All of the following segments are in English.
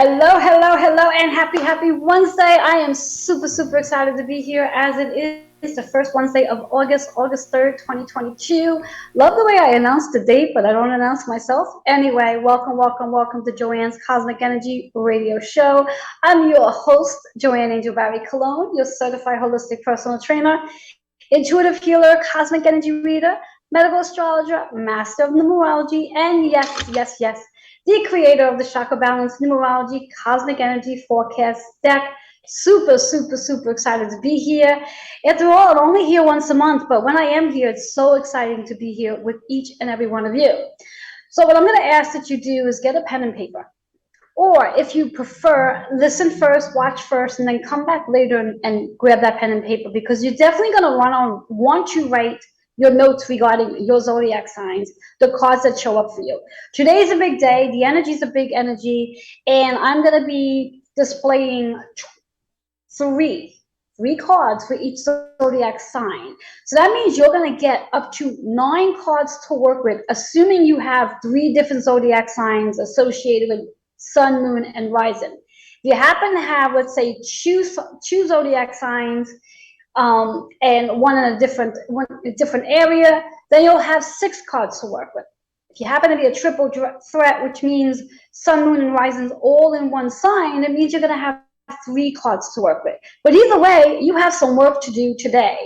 Hello, hello, hello, and happy Wednesday. I am super excited to be here as it is the first Wednesday of August 3rd, 2022. Love the way I announce the date, but I don't announce myself. Anyway, welcome to Joanne's Cosmic Energy Radio Show. I'm your host, Joanne Angel Barry Cologne, your certified holistic personal trainer, intuitive healer, cosmic energy reader, medical astrologer, master of numerology, and yes, the creator of the Chakra Balance Numerology Cosmic Energy Forecast deck. Super excited to be here. After all, I'm only here once a month, but when I am here, it's so exciting to be here with each and every one of you. So what I'm going to ask that you do is get a pen and paper. Or if you prefer, listen first, watch first, and then come back later and grab that pen and paper, because you're definitely going to want to write your notes regarding your zodiac signs, the cards that show up for you. Today is a big day. The energy is a big energy, and I'm going to be displaying three cards for each zodiac sign. So that means you're going to get up to 9 cards to work with, assuming you have 3 different zodiac signs associated with sun, moon, and rising. If you happen to have, let's say, two zodiac signs and one in a different area, then you'll have 6 cards to work with. If you happen to be a triple threat, which means sun, moon, and rising all in one sign, it means you're going to have 3 cards to work with. But either way, you have some work to do today.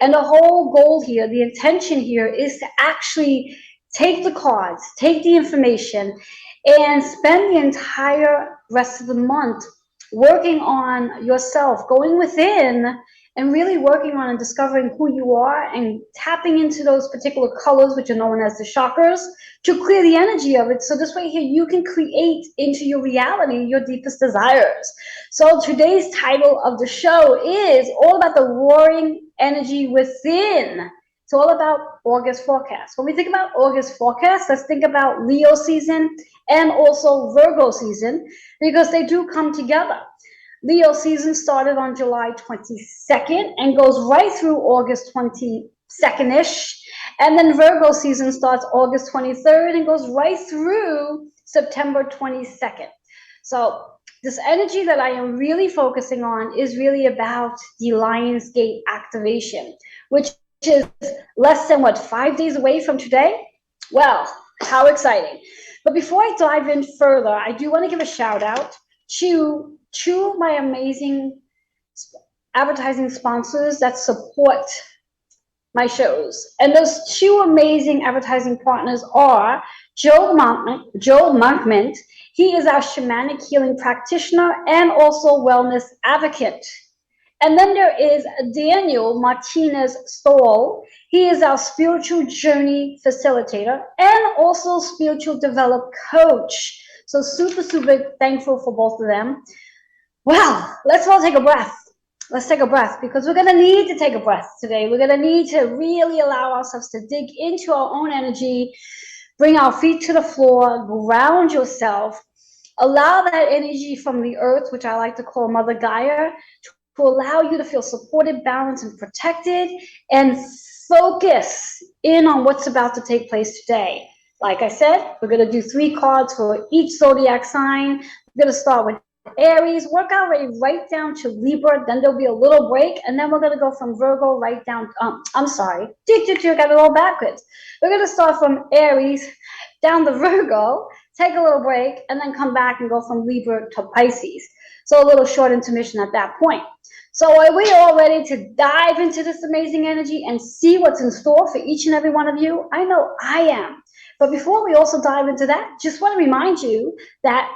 And the whole goal here, the intention here, is to actually take the cards, take the information, and spend the entire rest of the month working on yourself, going within and really working on and discovering who you are and tapping into those particular colors, which are known as the chakras, to clear the energy of it. So this way here, you can create into your reality your deepest desires. So today's title of the show is all about the roaring energy within. It's all about August forecast. When we think about August forecast, let's think about Leo season and also Virgo season, because they do come together. Leo season started on July 22nd and goes right through August 22nd-ish. And then Virgo season starts August 23rd and goes right through September 22nd. So this energy that I am really focusing on is really about the Lionsgate activation, which is less than, 5 days away from today? Well, how exciting. But before I dive in further, I do want to give a shout out to 2 of my amazing advertising sponsors that support my shows. And those 2 amazing advertising partners are Joe Monkman. He is our shamanic healing practitioner and also wellness advocate. And then there is Daniel Martinez Stoll. He is our spiritual journey facilitator and also spiritual develop coach. So super thankful for both of them. Well, let's all take a breath. Let's take a breath, because we're going to need to take a breath today. We're going to need to really allow ourselves to dig into our own energy, bring our feet to the floor, ground yourself, allow that energy from the earth, which I like to call Mother Gaia, to allow you to feel supported, balanced, and protected, and focus in on what's about to take place today. Like I said, we're going to do 3 cards for each zodiac sign. We're going to start with Aries, work our way right down to Libra, then there'll be a little break, and then we're going to go from Virgo right down, I'm sorry, got it all backwards. We're going to start from Aries down to Virgo, take a little break, and then come back and go from Libra to Pisces. So a little short intermission at that point. So are we all ready to dive into this amazing energy and see what's in store for each and every one of you? I know I am. But before we also dive into that, just want to remind you that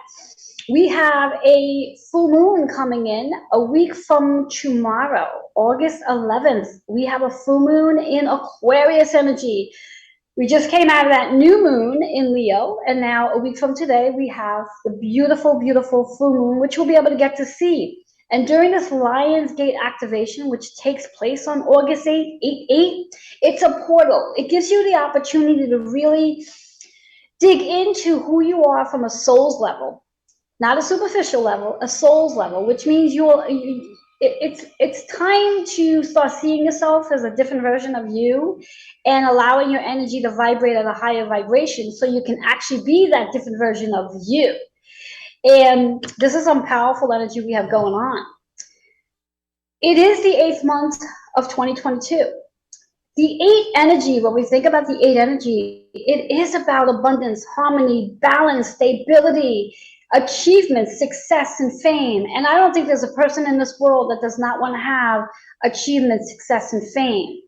we have a full moon coming in a week from tomorrow, August 11th. We have a full moon in Aquarius energy. We just came out of that new moon in Leo, and now a week from today, we have the beautiful full moon, which we'll be able to get to see. And during this Lionsgate activation, which takes place on August 8th, it's a portal. It gives you the opportunity to really dig into who you are from a soul's level. Not a superficial level, a soul's level, which means it's time to start seeing yourself as a different version of you and allowing your energy to vibrate at a higher vibration so you can actually be that different version of you. And this is some powerful energy we have going on. It is the 8th month of 2022. The 8 energy, when we think about the 8 energy, it is about abundance, harmony, balance, stability, achievement, success, and fame. And I don't think there's a person in this world that does not want to have achievement, success, and fame.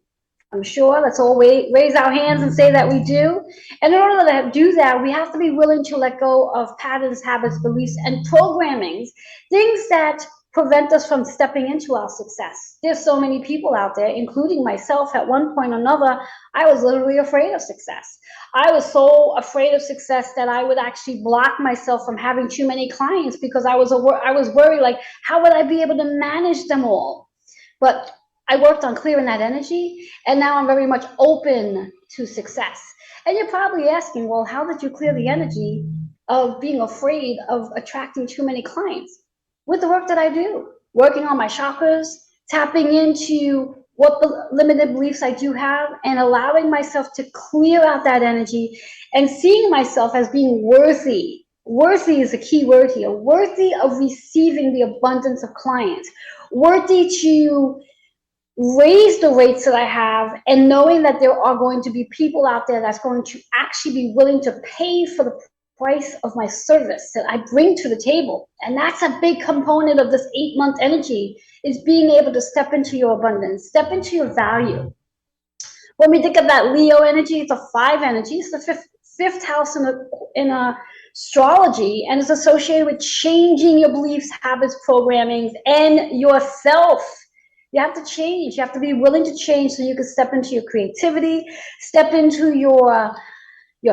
I'm sure let's all raise our hands and say that we do. And in order to do that, we have to be willing to let go of patterns, habits, beliefs, and programmings, things that prevent us from stepping into our success. There's so many people out there, including myself at one point or another, I was literally afraid of success. I was so afraid of success that I would actually block myself from having too many clients because I was worried, like, how would I be able to manage them all? But I worked on clearing that energy, and now I'm very much open to success. And you're probably asking, well, how did you clear the energy of being afraid of attracting too many clients? With the work that I do, working on my chakras, tapping into what limited beliefs I do have, and allowing myself to clear out that energy and seeing myself as being worthy. Worthy is a key word here. Worthy of receiving the abundance of clients. Worthy to raise the rates that I have, and knowing that there are going to be people out there that's going to actually be willing to pay for the price of my service that I bring to the table. And that's a big component of this 8-month energy, is being able to step into your abundance, step into your value. When we think of that Leo energy, it's a 5 energy. It's the fifth house in astrology, and it's associated with changing your beliefs, habits, programmings, and yourself. You have to change. You have to be willing to change so you can step into your creativity, step into your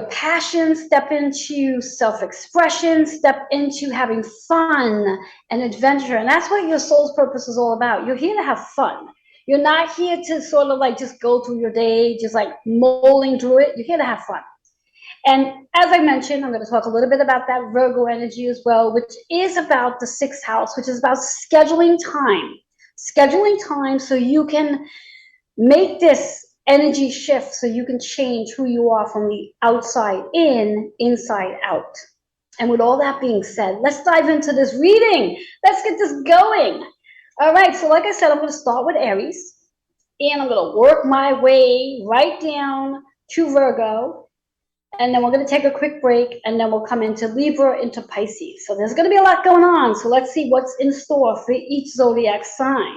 passion, step into self-expression, step into having fun and adventure. And that's what your soul's purpose is all about. You're here to have fun. You're not here to sort of like just go through your day, just like mulling through it. You're here to have fun. And as I mentioned, I'm going to talk a little bit about that Virgo energy as well, which is about the 6th house, which is about scheduling time. Scheduling time so you can make this energy shift, so you can change who you are from the outside in, inside out. And with all that being said, let's dive into this reading. Let's get this going. All right, so like I said, I'm going to start with Aries, and I'm going to work my way right down to Virgo. And then we're going to take a quick break, and then we'll come into Libra, into Pisces. So there's going to be a lot going on. So let's see what's in store for each zodiac sign.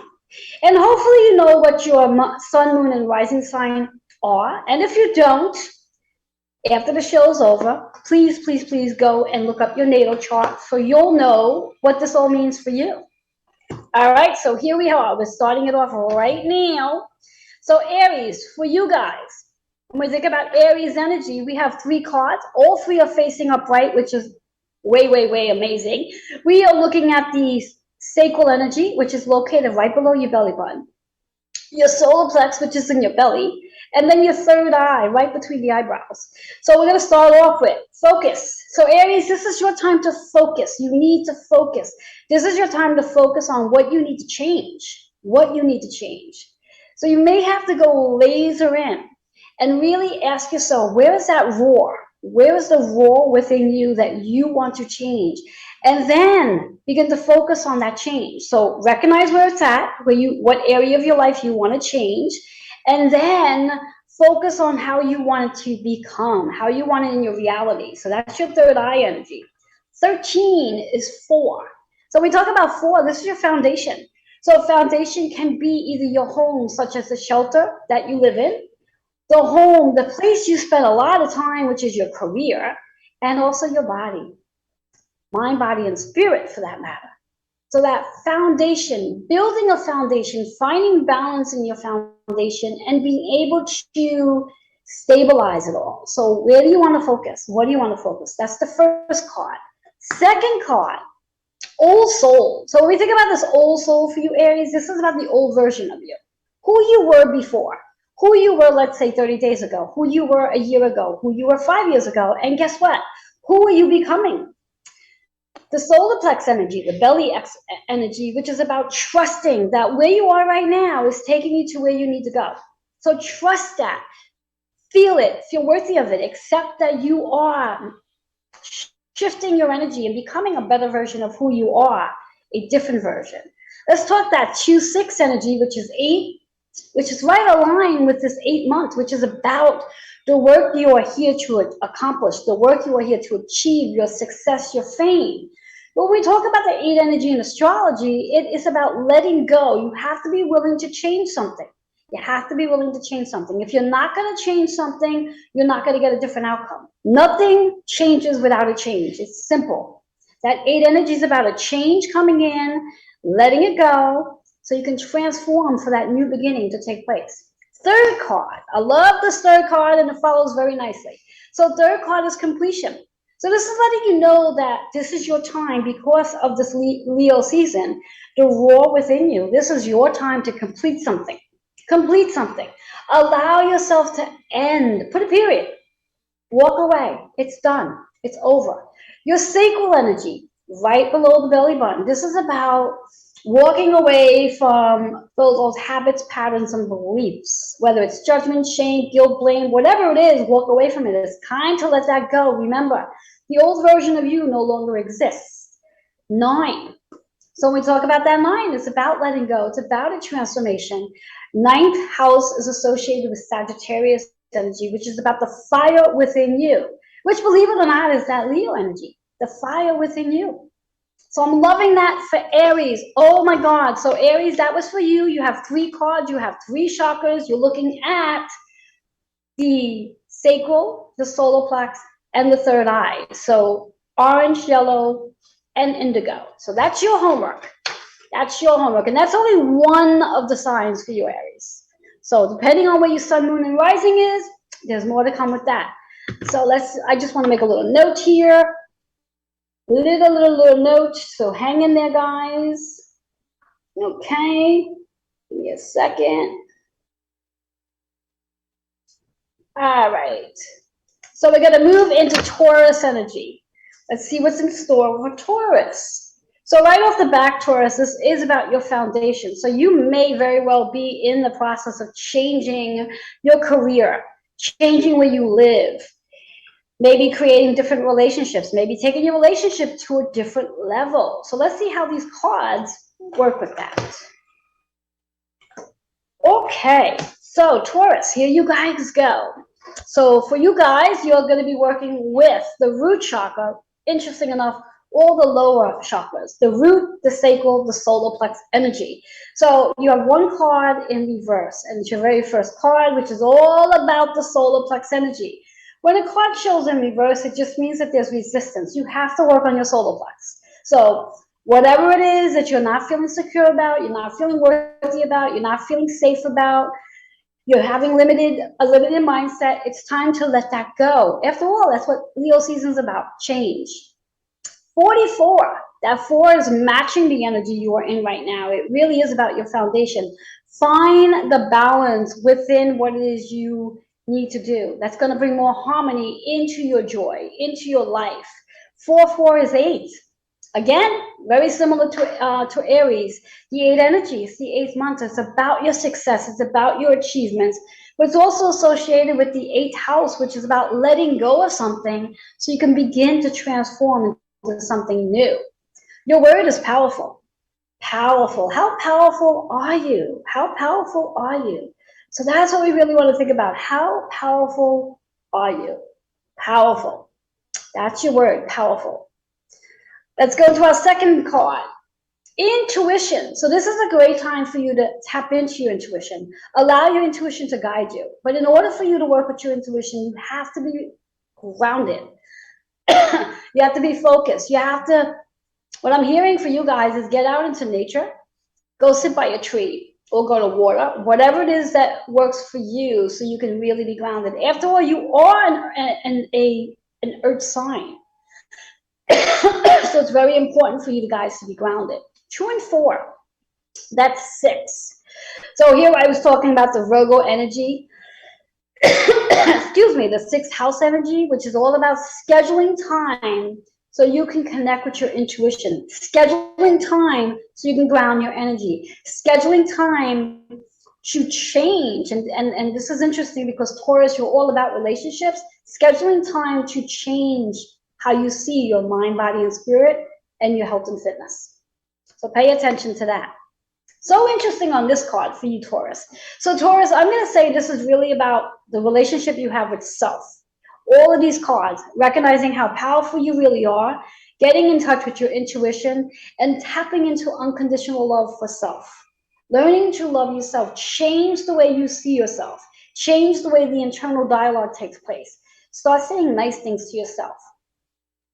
And hopefully you know what your sun, moon, and rising sign are. And if you don't, after the show's over, please, please, please go and look up your natal chart so you'll know what this all means for you. All right, so here we are. We're starting it off right now. So Aries, for you guys, when we think about Aries energy, we have 3 cards. All 3 are facing upright, which is way, way, way amazing. We are looking at the sacral energy, which is located right below your belly button, your solar plex, which is in your belly, and then your third eye, right between the eyebrows. So we're going to start off with focus. So Aries, this is your time to focus. You need to focus. This is your time to focus on what you need to change, what you need to change. So you may have to go laser in and really ask yourself, where is that roar? Where is the roar within you that you want to change? And then begin to focus on that change. So recognize where it's at, what area of your life you want to change, and then focus on how you want it to become, how you want it in your reality. So that's your third eye energy. 13 is 4. So we talk about 4, this is your foundation. So foundation can be either your home, such as the shelter that you live in, the home, the place you spend a lot of time, which is your career, and also your body. Mind, body, and spirit, for that matter. So that foundation, building a foundation, finding balance in your foundation, and being able to stabilize it all. So where do you want to focus? What do you want to focus? That's the first card. Second card, old soul. So when we think about this old soul for you, Aries, this is about the old version of you. Who you were before. Who you were, let's say, 30 days ago. Who you were a year ago. Who you were 5 years ago. And guess what? Who are you becoming? The solar plex energy, the belly energy, which is about trusting that where you are right now is taking you to where you need to go. So trust that. Feel it. Feel worthy of it. Accept that you are shifting your energy and becoming a better version of who you are, a different version. Let's talk that 2-6 energy, which is 8, which is right aligned with this 8 month, which is about the work you are here to accomplish, the work you are here to achieve, your success, your fame. When we talk about the 8 energy in astrology, it is about letting go. You have to be willing to change something. You have to be willing to change something. If you're not going to change something, you're not going to get a different outcome. Nothing changes without a change. It's simple. That 8 energy is about a change coming in, letting it go, so you can transform for that new beginning to take place. Third card. I love this third card, and it follows very nicely. So third card is completion. So this is letting you know that this is your time because of this Leo season, the roar within you. This is your time to complete something. Complete something. Allow yourself to end. Put a period. Walk away. It's done. It's over. Your sacral energy, right below the belly button. This is about walking away from those habits, patterns, and beliefs. Whether it's judgment, shame, guilt, blame, whatever it is, walk away from it. It's time to let that go. Remember, the old version of you no longer exists. 9. So when we talk about that 9, it's about letting go. It's about a transformation. 9th house is associated with Sagittarius energy, which is about the fire within you, which, believe it or not, is that Leo energy, the fire within you. So I'm loving that for Aries. Oh my God. So Aries, that was for you. You have 3 cards. You have 3 chakras. You're looking at the sacral, the solar plex, and the third eye. So orange, yellow, and indigo. So that's your homework. That's your homework. And that's only one of the signs for you, Aries. So depending on where your sun, moon, and rising is, there's more to come with that. So I just want to make a little note here. Little note. So hang in there, guys. Okay. Give me a second. All right. So we're going to move into Taurus energy. Let's see what's in store for Taurus. So right off the back, Taurus, this is about your foundation. So you may very well be in the process of changing your career, changing where you live, maybe creating different relationships, maybe taking your relationship to a different level. So let's see how these cards work with that. Okay, so Taurus, here you guys go. So for you guys, you're going to be working with the root chakra. Interesting enough, all the lower chakras, the root, the sacral, the solar plex energy. So you have 1 card in reverse, and it's your very first card, which is all about the solar plex energy. When a card shows in reverse, it just means that there's resistance. You have to work on your solar plex. So whatever it is that you're not feeling secure about, you're not feeling worthy about, you're not feeling safe about, you're having a limited mindset, it's time to let that go. After all, that's what Leo season is about, change. 44, that 4 is matching the energy you are in right now. It really is about your foundation. Find the balance within what it is you need to do. That's going to bring more harmony into your joy, into your life. 4 is 8. Again, very similar to Aries. The 8 energy, it's the 8th month. It's about your success. It's about your achievements. But it's also associated with the 8th house, which is about letting go of something so you can begin to transform into something new. Your word is powerful. Powerful. How powerful are you? How powerful are you? So that's what we really want to think about. How powerful are you? Powerful. That's your word, powerful. Let's go to our second card. Intuition. So this is a great time for you to tap into your intuition. Allow your intuition to guide you. But in order for you to work with your intuition, you have to be grounded. You have to be focused. You have to, what I'm hearing for you guys is get out into nature. Go sit by a tree or go to water. Whatever it is that works for you so you can really be grounded. After all, you are an earth sign. So it's very important for you guys to be grounded. 2 and 4, that's 6. So here I was talking about the Virgo energy. Excuse me, the 6th house energy, which is all about scheduling time so you can connect with your intuition. Scheduling time so you can ground your energy. Scheduling time to change. And this is interesting because Taurus, you're all about relationships. Scheduling time to change how you see your mind, body, and spirit, and your health and fitness. So pay attention to that. So interesting on this card for you, Taurus. So Taurus, I'm going to say this is really about the relationship you have with self. All of these cards, recognizing how powerful you really are, getting in touch with your intuition, and tapping into unconditional love for self. Learning to love yourself, change the way you see yourself, change the way the internal dialogue takes place. Start saying nice things to yourself.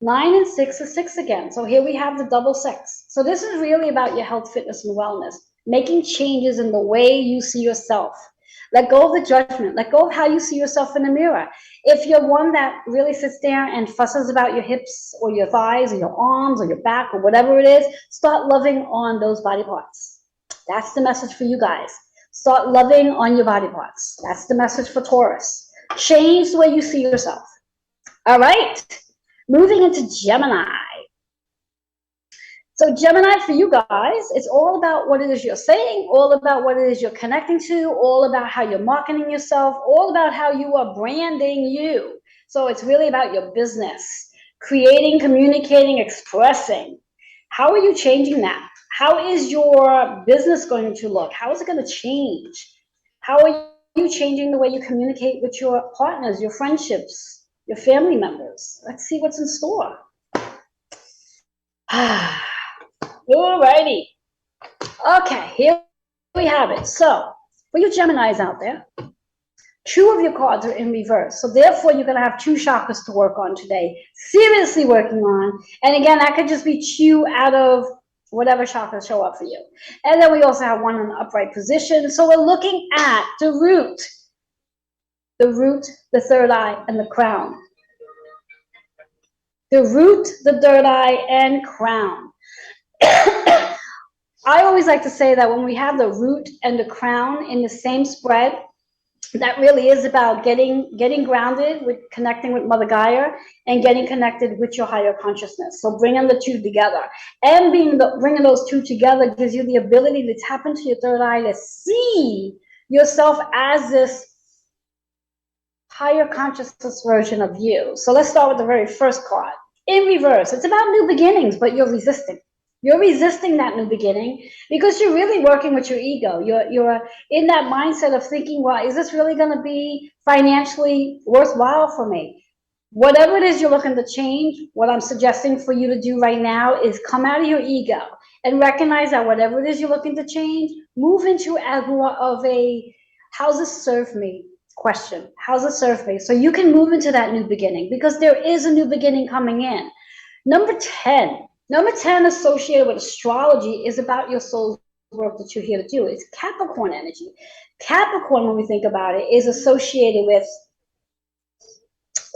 9 and 6 is 6 again. So here we have the double 6. So this is really about your health, fitness, and wellness, making changes in the way you see yourself. Let go of the judgment. Let go of how you see yourself in the mirror. If you're one that really sits there and fusses about your hips or your thighs or your arms or your back or whatever it is, start loving on those body parts. That's the message for you guys. Start loving on your body parts. That's the message for Taurus. Change the way you see yourself. All right. Moving into Gemini. So Gemini, for you guys, it's all about what it is you're saying, all about what it is you're connecting to, all about how you're marketing yourself, all about how you are branding you. So it's really about your business, creating, communicating, expressing. How are you changing that? How is your business going to look? How is it going to change? How are you changing the way you communicate with your partners, your friendships, your family members? Let's see what's in store. Alrighty. Okay, here we have it. So, for you Geminis out there, 2 of your cards are in reverse. So therefore, you're going to have 2 chakras to work on today. Seriously working on. And again, that could just be 2 out of whatever chakras show up for you. And then we also have 1 in the upright position. So we're looking at the root, the third eye, and the crown. The root, the third eye, and crown. I always like to say that when we have the root and the crown in the same spread, that really is about getting grounded with connecting with Mother Gaia and getting connected with your higher consciousness. So bringing the 2 together and bringing those 2 together gives you the ability to tap into your third eye to see yourself as this higher consciousness version of you. So let's start with the very first card. In reverse, it's about new beginnings, but you're resisting. You're resisting that new beginning because you're really working with your ego. You're in that mindset of thinking, well, is this really going to be financially worthwhile for me? Whatever it is you're looking to change, what I'm suggesting for you to do right now is come out of your ego and recognize that whatever it is you're looking to change, move into as more of a, how's this serve me? Question. How's it serve me? So you can move into that new beginning because there is a new beginning coming in. Number 10 associated with astrology is about your soul's work that you're here to do. It's Capricorn energy. Capricorn, when we think about it, is associated with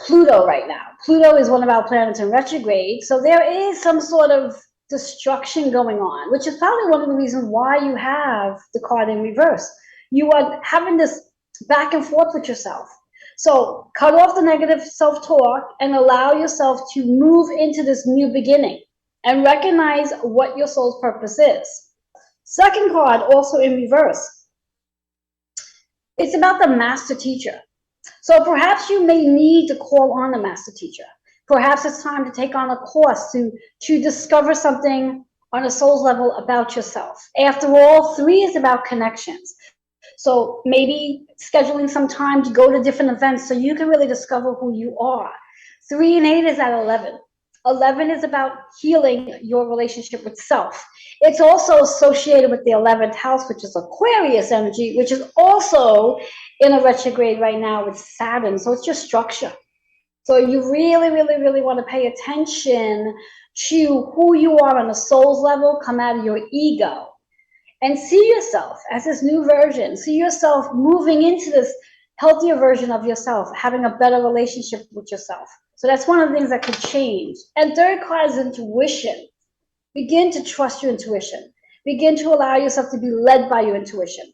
Pluto right now. Pluto is one of our planets in retrograde. So there is some sort of destruction going on, which is probably one of the reasons why you have the card in reverse. You are having this back and forth with yourself. So cut off the negative self-talk and allow yourself to move into this new beginning and recognize what your soul's purpose is. Second card, also in reverse. It's about the master teacher. So perhaps you may need to call on a master teacher. Perhaps it's time to take on a course to discover something on a soul's level about yourself. After all, 3 is about connections. So maybe scheduling some time to go to different events so you can really discover who you are. 3 and 8 is at 11. 11 is about healing your relationship with self. It's also associated with the 11th house, which is Aquarius energy, which is also in a retrograde right now with Saturn. So it's your structure. So you really, really, really want to pay attention to who you are on a soul's level, come out of your ego. And see yourself as this new version. See yourself moving into this healthier version of yourself, having a better relationship with yourself. So that's one of the things that could change. And third card is intuition. Begin to trust your intuition. Begin to allow yourself to be led by your intuition.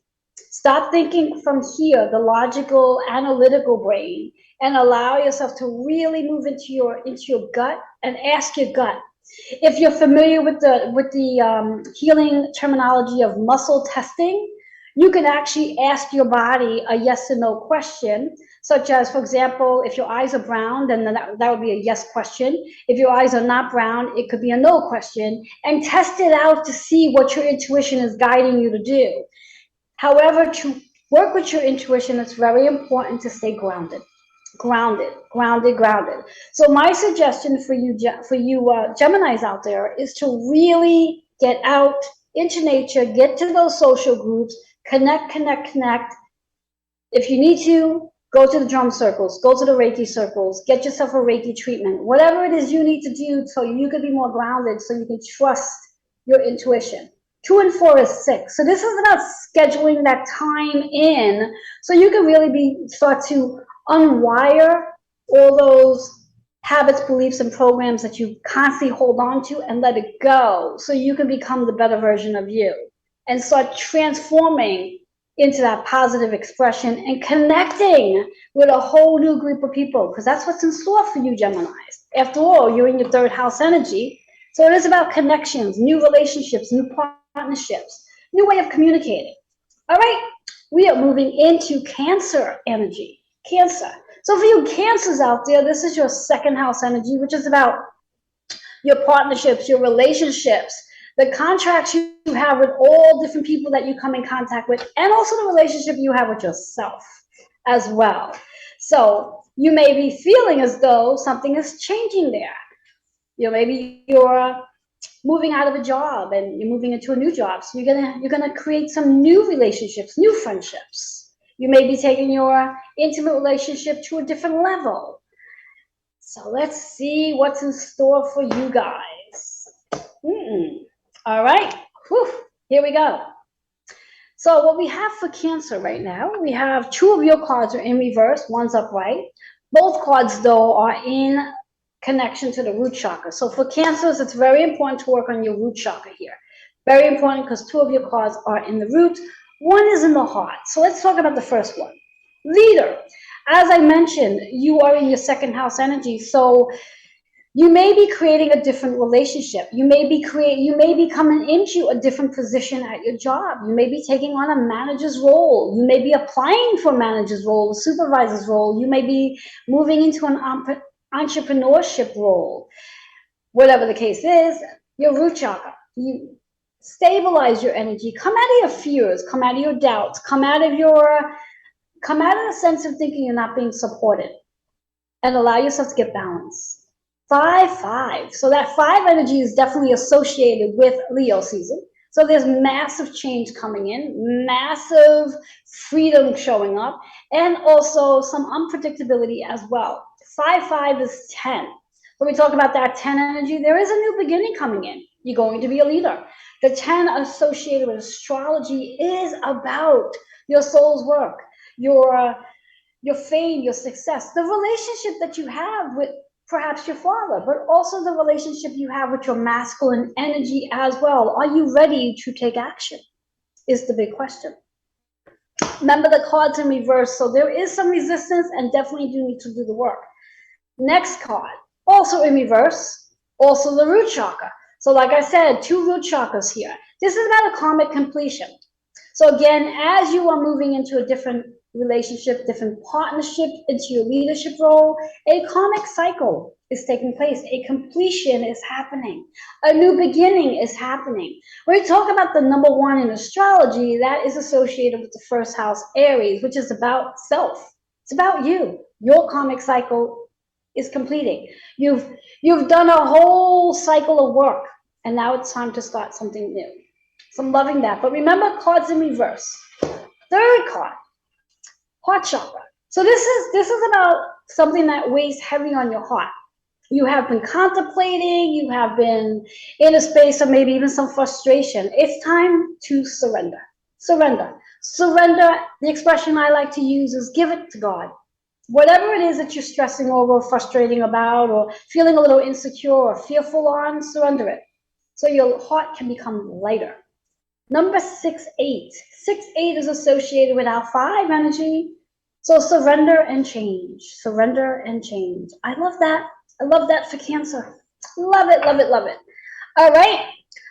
Stop thinking from here, the logical, analytical brain, and allow yourself to really move into your gut and ask your gut. If you're familiar with the healing terminology of muscle testing, you can actually ask your body a yes or no question. such as, for example, if your eyes are brown, then that would be a yes question. If your eyes are not brown, it could be a no question, and test it out to see what your intuition is guiding you to do. However, to work with your intuition, it's very important to stay grounded. Grounded, grounded, grounded. So my suggestion for you, Geminis out there, is to really get out into nature, get to those social groups, connect, connect, connect. If you need to, go to the drum circles, go to the Reiki circles, get yourself a Reiki treatment, whatever it is you need to do so you can be more grounded, so you can trust your intuition. 2 and 4 is 6. So this is about scheduling that time in so you can really start to unwire all those habits, beliefs, and programs that you constantly hold on to and let it go so you can become the better version of you and start transforming into that positive expression and connecting with a whole new group of people, because that's what's in store for you, Geminis. After all, you're in your 3rd house energy. So it is about connections, new relationships, new partnerships, new way of communicating. All right, we are moving into Cancer energy. Cancer. So for you Cancers out there, this is your 2nd house energy, which is about your partnerships, your relationships, the contracts you have with all different people that you come in contact with, and also the relationship you have with yourself as well. So you may be feeling as though something is changing there. Maybe you're moving out of a job and you're moving into a new job. So you're gonna create some new relationships, new friendships. You may be taking your intimate relationship to a different level. So let's see what's in store for you guys. All right, whew, here we go. So what we have for Cancer right now, we have 2 of your cards are in reverse, one's upright. Both cards, though, are in connection to the root chakra. So for Cancers, it's very important to work on your root chakra here. Very important because 2 of your cards are in the root. One is in the heart. So let's talk about the first one. Leader. As I mentioned, you are in your 2nd house energy. So you may be creating a different relationship. You may be coming into a different position at your job. You may be taking on a manager's role. You may be applying for a manager's role, a supervisor's role. You may be moving into an entrepreneurship role. Whatever the case is, your root chakra. You stabilize your energy. Come out of your fears. Come out of your doubts. Come out of the sense of thinking you're not being supported, and allow yourself to get balanced. 5-5. So that 5 energy is definitely associated with Leo season. So there's massive change coming in, massive freedom showing up, and also some unpredictability as well. 5-5 is 10. When we talk about that 10 energy, there is a new beginning coming in. You're going to be a leader. The 10 associated with astrology is about your soul's work, your fame, your success, the relationship that you have with perhaps your father, but also the relationship you have with your masculine energy as well. Are you ready to take action? Is the big question. Remember the cards in reverse, so there is some resistance and definitely do need to do the work. Next card, also in reverse, also the root chakra. So like I said, 2 root chakras here. This is about a karmic completion. So again, as you are moving into a different relationship, different partnership, into your leadership role, a karmic cycle is taking place. A completion is happening. A new beginning is happening. When we talk about the number 1 in astrology, that is associated with the 1st house Aries, which is about self. It's about you. Your karmic cycle is completing. You've done a whole cycle of work, and now it's time to start something new. So I'm loving that. But remember, cards in reverse. 3rd card, heart chakra. So this is about something that weighs heavy on your heart. You have been contemplating, you have been in a space of maybe even some frustration. It's time to surrender. Surrender. Surrender, the expression I like to use is give it to God. Whatever it is that you're stressing over, frustrating about, or feeling a little insecure or fearful on, surrender it. So your heart can become lighter. Number 6-8. 6-8 is associated with our 5 energy. So surrender and change. Surrender and change. I love that. I love that for Cancer. Love it, love it, love it. All right.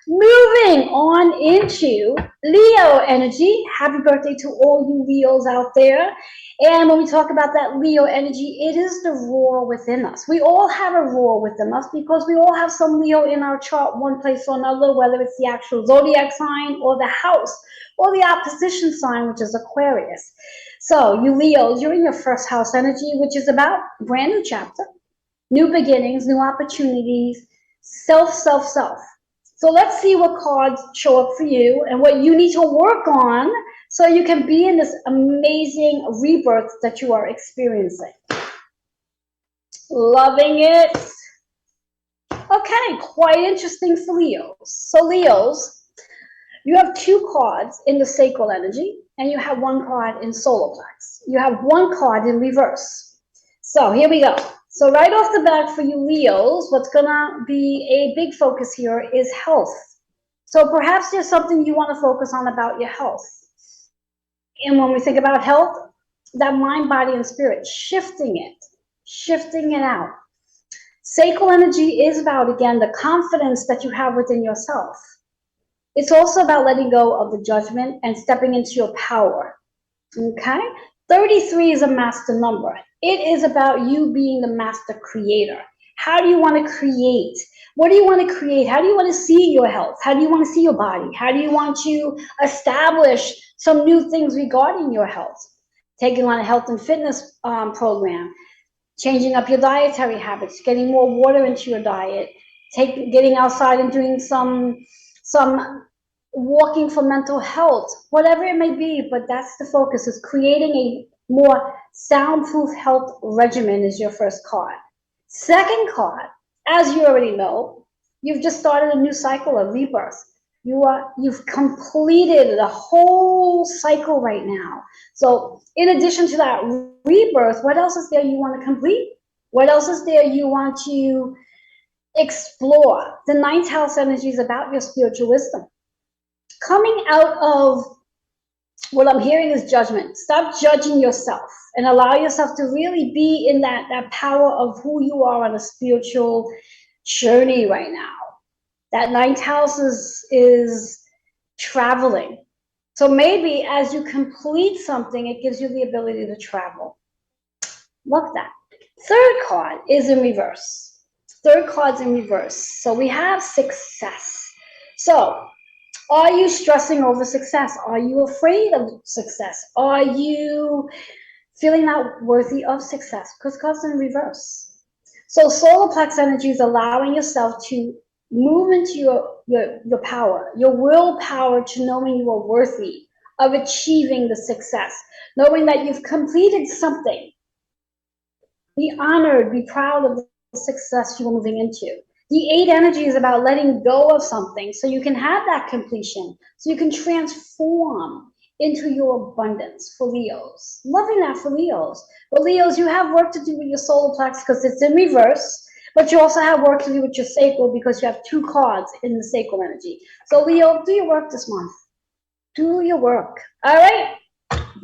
Moving on into Leo energy. Happy birthday to all you Leos out there. And when we talk about that Leo energy, it is the roar within us. We all have a roar within us because we all have some Leo in our chart, one place or another, whether it's the actual zodiac sign or the house or the opposition sign, which is Aquarius. So, you Leos, you're in your first house energy, which is about brand new chapter, new beginnings, new opportunities, self, self, self. So let's see what cards show up for you and what you need to work on so you can be in this amazing rebirth that you are experiencing. Loving it. Okay, quite interesting for Leos. So Leos, you have two cards in the sacral energy and you have one card in solar plex. You have one card in reverse. So here we go. So right off the bat for you Leos, what's gonna be a big focus here is health. So perhaps there's something you want to focus on about your health. And when we think about health, that mind, body, and spirit, shifting it out. Sacral energy is about, again, the confidence that you have within yourself. It's also about letting go of the judgment and stepping into your power. Okay? 33 is a master number. It is about you being the master creator. How do you want to create? What do you want to create? How do you want to see your health? How do you want to see your body? How do you want to establish some new things regarding your health? Taking on a health and fitness program, changing up your dietary habits, getting more water into your diet, getting outside and doing some walking for mental health, whatever it may be, but that's the focus, is creating a more soundproof health regimen is your first card. Second card, as you already know, you've just started a new cycle of rebirth. You've completed the whole cycle right now. So in addition to that rebirth, what else is there you want to complete? What else is there you want to explore? The ninth house energy is about your spiritual wisdom. Coming out of what I'm hearing is judgment. Stop judging yourself and allow yourself to really be in that power of who you are on a spiritual journey right now. That ninth house is traveling. So maybe as you complete something, it gives you the ability to travel. Love that. Third card is in reverse. Third card's in reverse. So we have success. So are you stressing over success? Are you afraid of success? Are you feeling not worthy of success? Because cards in reverse. So solar plex energy is allowing yourself to move into your power, your willpower to knowing you are worthy of achieving the success, knowing that you've completed something. Be honored, be proud of the success you are moving into. The 8 energy is about letting go of something so you can have that completion, so you can transform into your abundance for Leos. Loving that for Leos. But Leos, you have work to do with your solar plex because it's in reverse, but you also have work to do with your sacral because you have 2 cards in the sacral energy. So Leo, do your work this month. Do your work. All right?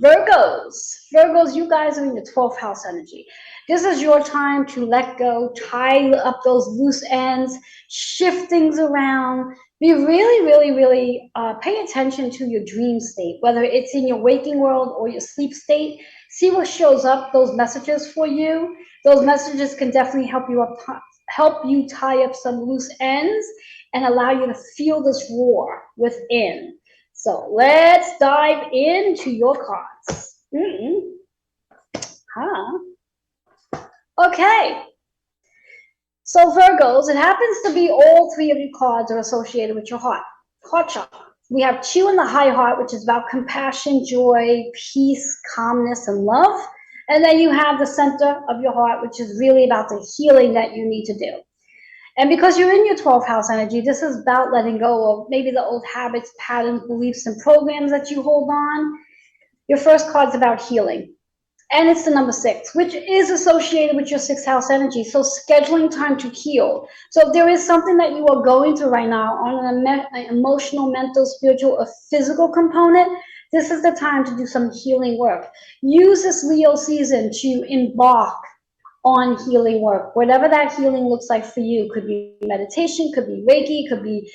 Virgos, you guys are in the 12th house energy. This is your time to let go, tie up those loose ends, shift things around. Be really, really, really pay attention to your dream state, whether it's in your waking world or your sleep state. See what shows up, those messages for you. Those messages can definitely help you tie up some loose ends and allow you to feel this roar within. So let's dive into your cards. Okay. So Virgos, it happens to be all 3 of your cards are associated with your heart chakra. We have 2 in the high heart, which is about compassion, joy, peace, calmness, and love. And then you have the center of your heart, which is really about the healing that you need to do. And because you're in your 12th house energy, this is about letting go of maybe the old habits, patterns, beliefs, and programs that you hold on. Your first card's about healing. And it's the number 6, which is associated with your 6th house energy. So scheduling time to heal. So if there is something that you are going through right now on an emotional, mental, spiritual, or physical component, this is the time to do some healing work. Use this Leo season to embark on healing work, whatever that healing looks like for you. Could be meditation, could be Reiki, could be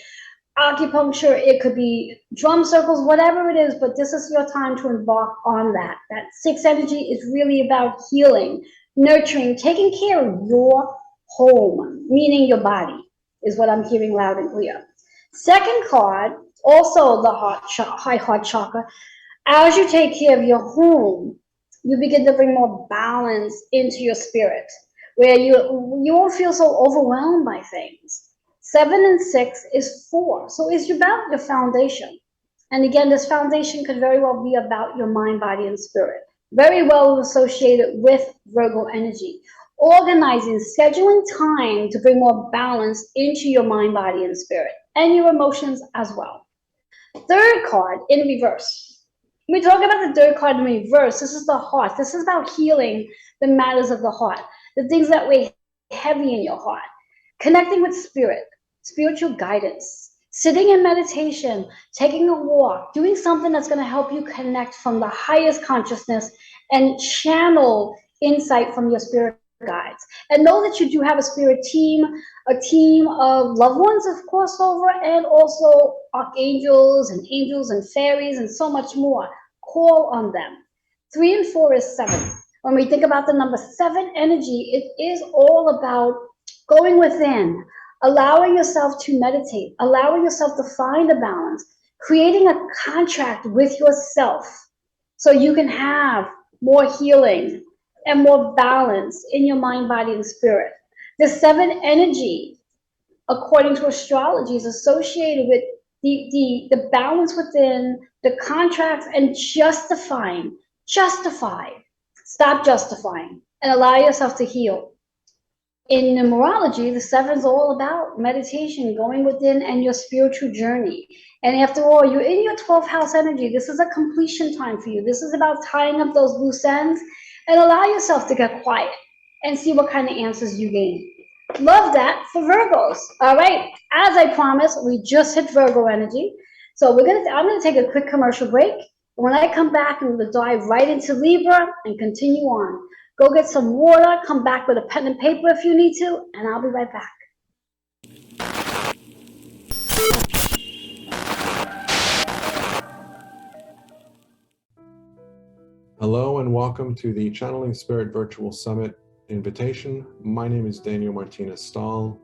acupuncture, it could be drum circles, whatever it is, but this is your time to embark on that. That six energy is really about healing, nurturing, taking care of your home, meaning your body, is what I'm hearing loud and clear. Second card, also the high heart chakra. As you take care of your home, you begin to bring more balance into your spirit, where you won't feel so overwhelmed by things. 7 and 6 is 4, so it's about your foundation. And again, this foundation could very well be about your mind, body, and spirit. Very well associated with Virgo energy. Organizing, scheduling time to bring more balance into your mind, body, and spirit, and your emotions as well. Third card in reverse. We talk about the third card in reverse. This is the heart. This is about healing the matters of the heart, the things that weigh heavy in your heart, connecting with spirit, spiritual guidance, sitting in meditation, taking a walk, doing something that's going to help you connect from the highest consciousness and channel insight from your spirit guides. And know that you do have a spirit team, a team of loved ones, of course, over, and also archangels and angels and fairies and so much more. Call on them. 3 and 4 is 7. When we think about the number 7 energy, it is all about going within, allowing yourself to meditate, allowing yourself to find a balance, creating a contract with yourself so you can have more healing and more balance in your mind, body, and spirit. The 7 energy, according to astrology, is associated with the balance within, the contracts, and justifying. Justify. Stop justifying and allow yourself to heal. In numerology, the 7 is all about meditation, going within, and your spiritual journey. And after all, you're in your 12th house energy. This is a completion time for you. This is about tying up those loose ends and allow yourself to get quiet and see what kind of answers you gain. Love that for Virgos. All right, as I promised, we just hit Virgo energy. So I'm gonna take a quick commercial break. When I come back, I'm gonna dive right into Libra and continue on. Go get some water, come back with a pen and paper if you need to, and I'll be right back. Hello and welcome to the Channeling Spirit Virtual Summit invitation. My name is Daniel Martinez Stahl.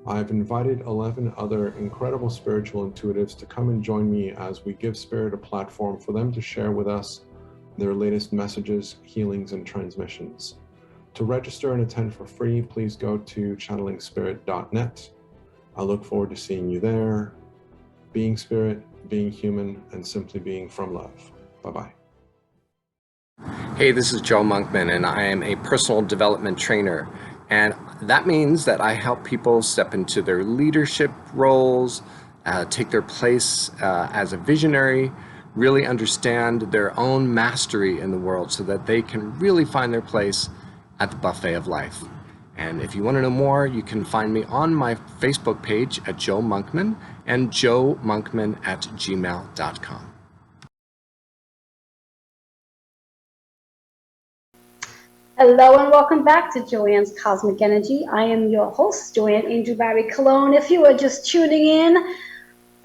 I've invited 11 other incredible spiritual intuitives to come and join me as we give Spirit a platform for them to share with us their latest messages, healings, and transmissions. To register and attend for free, please go to channelingspirit.net. I look forward to seeing you there. Being spirit, being human, and simply being from love. Bye-bye. Hey, this is Joe Monkman, and I am a personal development trainer. And that means that I help people step into their leadership roles, take their place as a visionary, really understand their own mastery in the world so that they can really find their place at the buffet of life. And if you want to know more, you can find me on my Facebook page at Joe Monkman and joemonkman@gmail.com. Hello and welcome back to Joanne's Cosmic Energy. I am your host, Joanne Angel Barry Cologne. If you are just tuning in,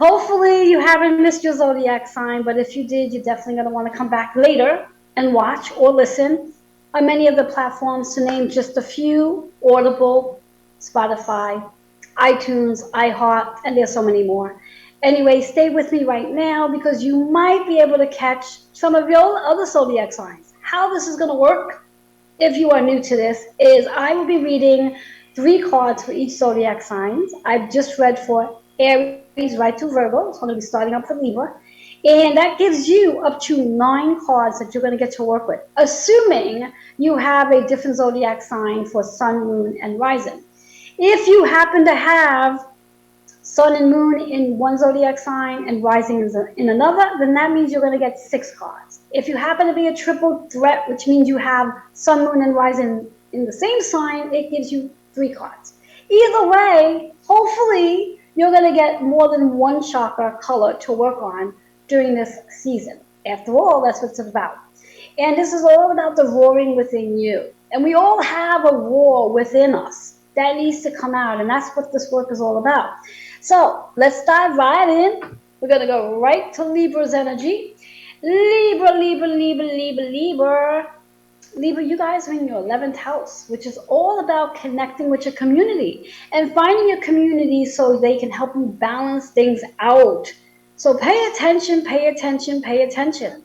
hopefully you haven't missed your zodiac sign, but if you did, you're definitely going to want to come back later and watch or listen on many of the platforms, to name just a few: Audible, Spotify, iTunes, iHeart, and there's so many more. Anyway, stay with me right now because you might be able to catch some of your other zodiac signs. How this is going to work, if you are new to this, is I will be reading 3 cards for each zodiac signs. I've just read for Aries right to Virgo, so I'm going to be starting up for Libra. And that gives you up to 9 cards that you're going to get to work with, assuming you have a different zodiac sign for Sun, Moon, and Rising. If you happen to have Sun and Moon in one zodiac sign and Rising in another, then that means you're going to get 6 cards. If you happen to be a triple threat, which means you have Sun, Moon, and Rising in the same sign, it gives you 3 cards. Either way, hopefully you're going to get more than one chakra color to work on during this season. After all, that's what it's about. And this is all about the roaring within you. And we all have a roar within us that needs to come out, and that's what this work is all about. So let's dive right in. We're going to go right to Libra's energy. Libra, Libra, Libra, Libra, Libra. Libra, you guys are in your 11th house, which is all about connecting with your community and finding your community so they can help you balance things out. So pay attention, pay attention, pay attention.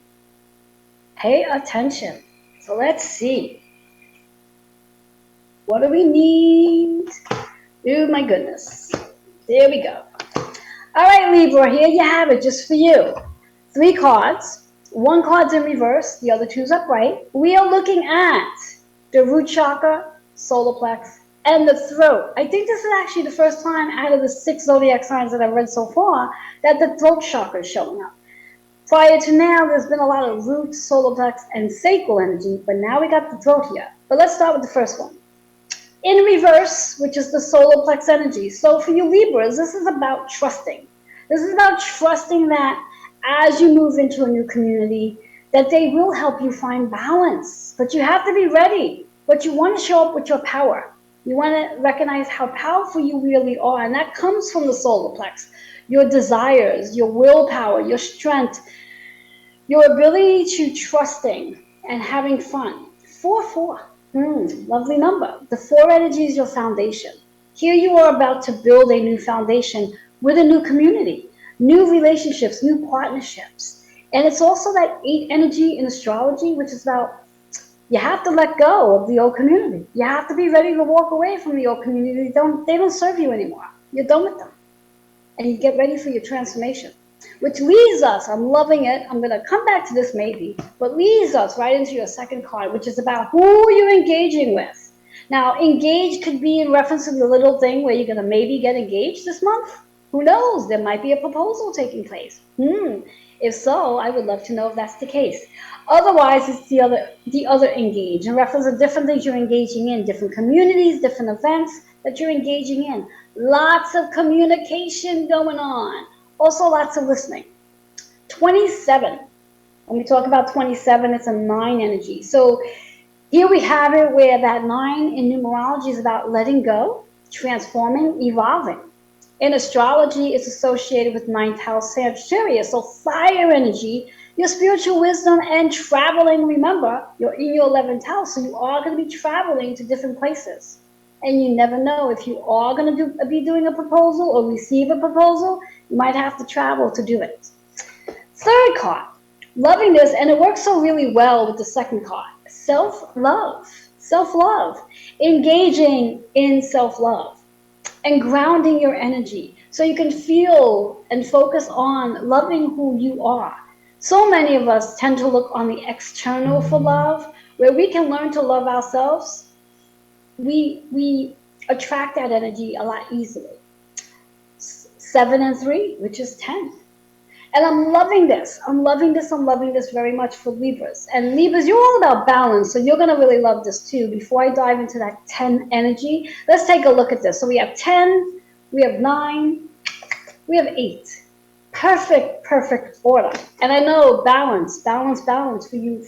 Pay attention. So let's see. What do we need? Oh my goodness. There we go. All right, Libra, here you have it just for you. 3 cards. 1 card's in reverse, the other 2's upright. We are looking at the root chakra, solar plex, and the throat. I think this is actually the first time out of the 6 zodiac signs that I've read so far that the throat chakra is showing up. Prior to now, there's been a lot of root, solar plex, and sacral energy, but now we got the throat here. But let's start with the first one. In reverse, which is the solar plex energy. So for you Libras, this is about trusting. This is about trusting that as you move into a new community, that they will help you find balance. But you have to be ready. But you want to show up with your power. You want to recognize how powerful you really are. And that comes from the solar plex. Your desires, your willpower, your strength, your ability to trusting and having fun. 4-4. Lovely number. The 4 energy is your foundation. Here you are about to build a new foundation with a new community, new relationships, new partnerships. And it's also that 8 energy in astrology, which is about you have to let go of the old community. You have to be ready to walk away from the old community. They don't serve you anymore. You're done with them. And you get ready for your transformation. Which leads us, I'm loving it, I'm going to come back to this maybe, but leads us right into your second card, which is about who you're engaging with. Now, engage could be in reference to the little thing where you're going to maybe get engaged this month. Who knows? There might be a proposal taking place. If so, I would love to know if that's the case. Otherwise, it's the other engage, in reference to different things you're engaging in, different communities, different events that you're engaging in. Lots of communication going on. Also lots of listening. 27. When we talk about 27, it's a 9 energy. So here we have it where that 9 in numerology is about letting go, transforming, evolving. In astrology, it's associated with 9th house Sagittarius. So fire energy, your spiritual wisdom, and traveling. Remember, you're in your 11th house, so you are going to be traveling to different places. And you never know if you are going to be doing a proposal or receive a proposal, you might have to travel to do it. Third card, loving this, and it works so really well with the second card, self-love. Self-love, engaging in self-love and grounding your energy so you can feel and focus on loving who you are. So many of us tend to look on the external for love, where we can learn to love ourselves. We attract that energy a lot easily. 7 and 3, which is 10. And I'm loving this. I'm loving this very much for Libras. And Libras, you're all about balance, so you're going to really love this too. Before I dive into that 10 energy, let's take a look at this. So we have 10, we have 9, we have 8. Perfect order. And I know balance for you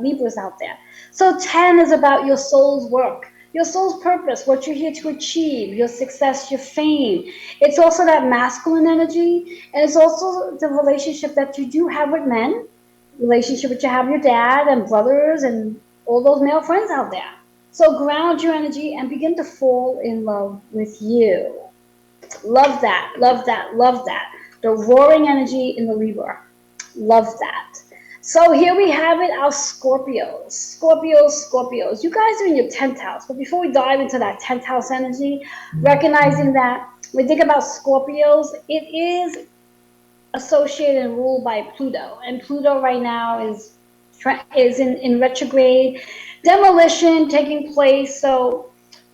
Libras out there. So 10 is about your soul's work. Your soul's purpose, what you're here to achieve, your success, your fame. It's also that masculine energy, and it's also the relationship that you do have with men, relationship that you have with your dad and brothers and all those male friends out there. So ground your energy and begin to fall in love with you. Love that. The roaring energy in the Libra. Love that. So here we have it, our Scorpios. Scorpios. You guys are in your 10th house. But before we dive into that 10th house energy, recognizing that when we think about Scorpios, it is associated and ruled by Pluto. And Pluto right now is in retrograde, demolition taking place. So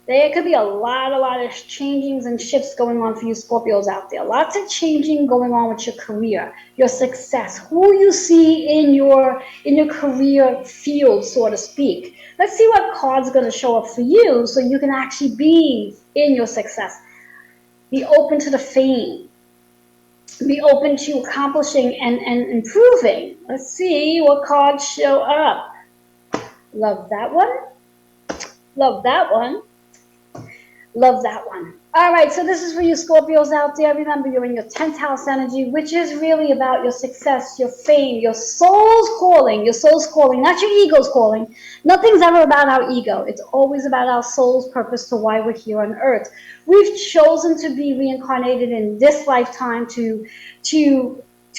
there could be a lot of changings and shifts going on for you Scorpios out there. Lots of changing going on with your career, your success, who you see in your career field, so to speak. Let's see what card's going to show up for you so you can actually be in your success. Be open to the fame. Be open to accomplishing and improving. Let's see what cards show up. Love that one. Love that one. All right, so this is for you Scorpios out there. Remember, you're in your 10th house energy, which is really about your success, your fame, your soul's calling, not your ego's calling. Nothing's ever about our ego. It's always about our soul's purpose to why we're here on earth. We've chosen to be reincarnated in this lifetime to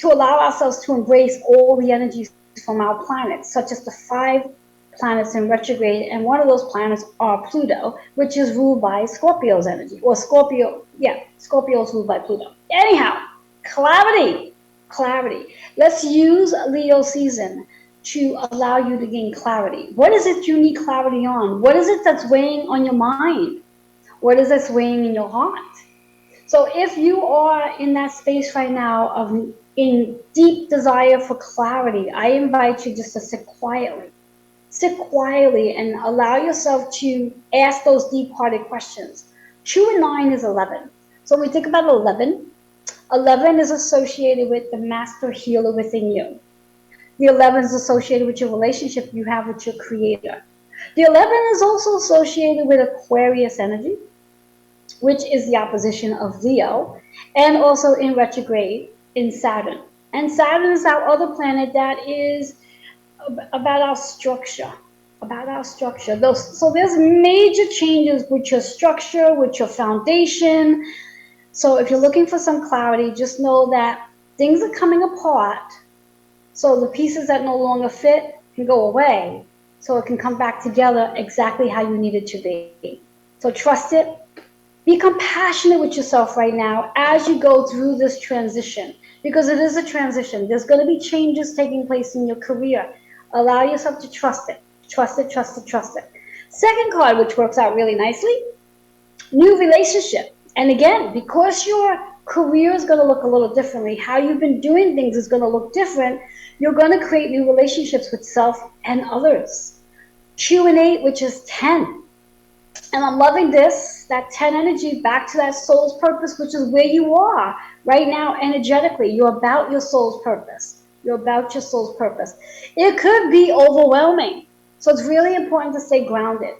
allow ourselves to embrace all the energies from our planet, such as the 5 planets in retrograde, and one of those planets are Pluto, which is ruled by Scorpio's energy, or Scorpio's ruled by Pluto. Anyhow, clarity. Let's use Leo season to allow you to gain clarity. What is it you need clarity on? What is it that's weighing on your mind? What is this weighing in your heart? So if you are in that space right now of in deep desire for clarity, I invite you just to sit quietly. Sit quietly and allow yourself to ask those deep-hearted questions. 2 and 9 is 11. So when we think about 11 is associated with the master healer within you. The 11 is associated with your relationship you have with your creator. The 11 is also associated with Aquarius energy, which is the opposition of Leo, and also in retrograde in Saturn. And Saturn is our other planet that is about our structure. So there's major changes with your structure, with your foundation. So if you're looking for some clarity, just know that things are coming apart. So the pieces that no longer fit can go away. So it can come back together exactly how you need it to be. So trust it. Be compassionate with yourself right now as you go through this transition, because it is a transition. There's going to be changes taking place in your career. Allow yourself to trust it. Trust it. Second card, which works out really nicely, new relationship. And again, because your career is going to look a little differently, how you've been doing things is going to look different, you're going to create new relationships with self and others. 2 and 8, which is 10. And I'm loving this, that 10 energy, back to that soul's purpose, which is where you are right now energetically. You're about your soul's purpose. It could be overwhelming. So it's really important to stay grounded.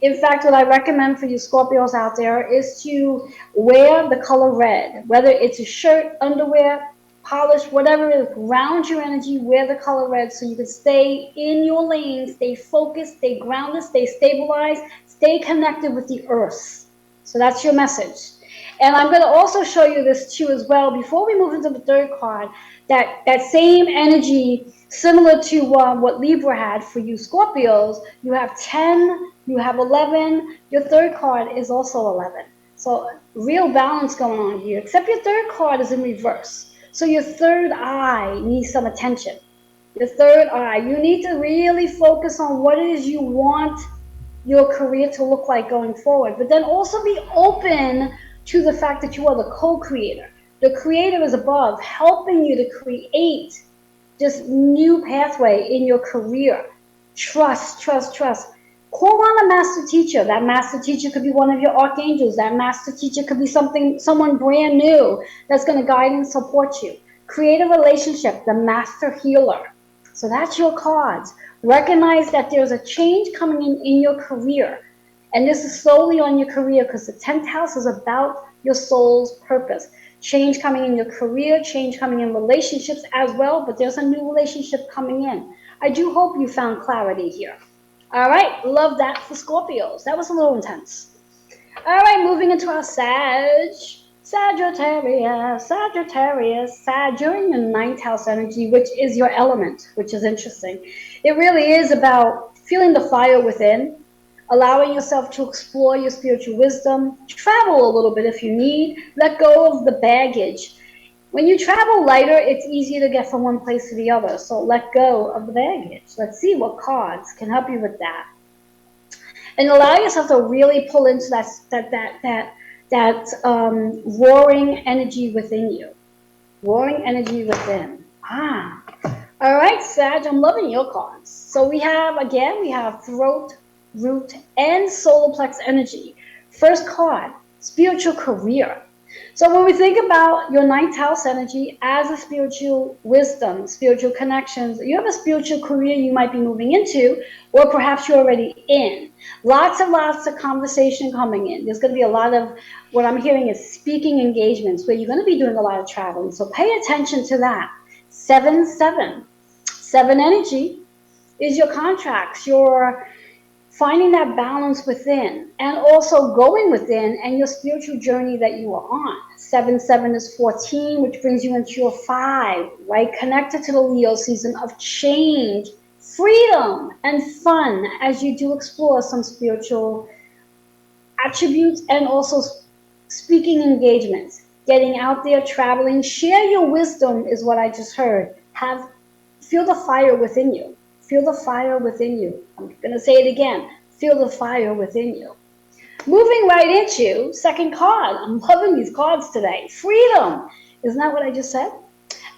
In fact, what I recommend for you Scorpios out there is to wear the color red, whether it's a shirt, underwear, polish, whatever it is, ground your energy, wear the color red so you can stay in your lane, stay focused, stay grounded, stay stabilized, stay connected with the earth. So that's your message. And I'm going to also show you this too as well, before we move into the third card, that same energy, similar to what Libra had for you Scorpios, you have 10, you have 11, your third card is also 11. So real balance going on here, except your third card is in reverse. So your third eye needs some attention. Your third eye, you need to really focus on what it is you want your career to look like going forward, but then also be open to the fact that you are the co-creator. The creator is above, helping you to create this new pathway in your career. Trust. Call on a master teacher. That master teacher could be one of your archangels. That master teacher could be someone brand new that's going to guide and support you. Create a relationship, the master healer. So that's your cards. Recognize that there's a change coming in your career. And this is solely on your career, because the 10th house is about your soul's purpose. Change coming in your career, change coming in relationships as well, but there's a new relationship coming in. I do hope you found clarity here. All right, love that for Scorpios. That was a little intense. All right, moving into our Sagittarius, you're in your 9th house energy, which is your element, which is interesting. It really is about feeling the fire within, allowing yourself to explore your spiritual wisdom, travel a little bit if you need, let go of the baggage. When you travel lighter, it's easier to get from one place to the other, so let go of the baggage. Let's see what cards can help you with that. And allow yourself to really pull into that roaring energy within you. Roaring energy within. All right, Sag, I'm loving your cards. So we have throat, root, and solar plex energy. First card, spiritual career. So when we think about your ninth house energy as a spiritual wisdom, spiritual connections, you have a spiritual career you might be moving into, or perhaps you're already in. Lots and lots of conversation coming in. There's going to be a lot of, what I'm hearing is speaking engagements where you're going to be doing a lot of traveling. So pay attention to that. 7-7. 7 energy is your contracts, your finding that balance within, and also going within and your spiritual journey that you are on. 7-7 is 14, which brings you into your 5, right? Connected to the Leo season of change, freedom, and fun as you do explore some spiritual attributes and also speaking engagements. Getting out there, traveling, share your wisdom is what I just heard. Feel the fire within you. Feel the fire within you. I'm going to say it again. Feel the fire within you. Moving right into second card. I'm loving these cards today. Freedom. Isn't that what I just said?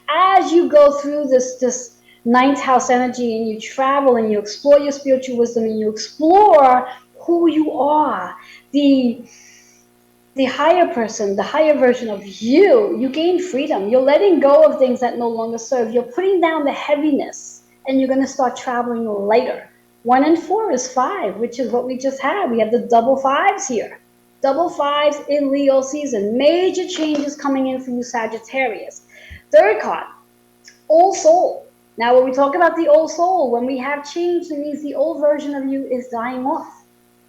As you go through this ninth house energy and you travel and you explore your spiritual wisdom and you explore who you are, the higher person, the higher version of you, you gain freedom. You're letting go of things that no longer serve. You're putting down the heaviness and you're going to start traveling lighter. 1 and 4 is 5, which is what we just had. We have the double 5s here. Double 5s in Leo season. Major changes coming in for you, Sagittarius. Third card, old soul. Now, when we talk about the old soul, when we have change, it means the old version of you is dying off.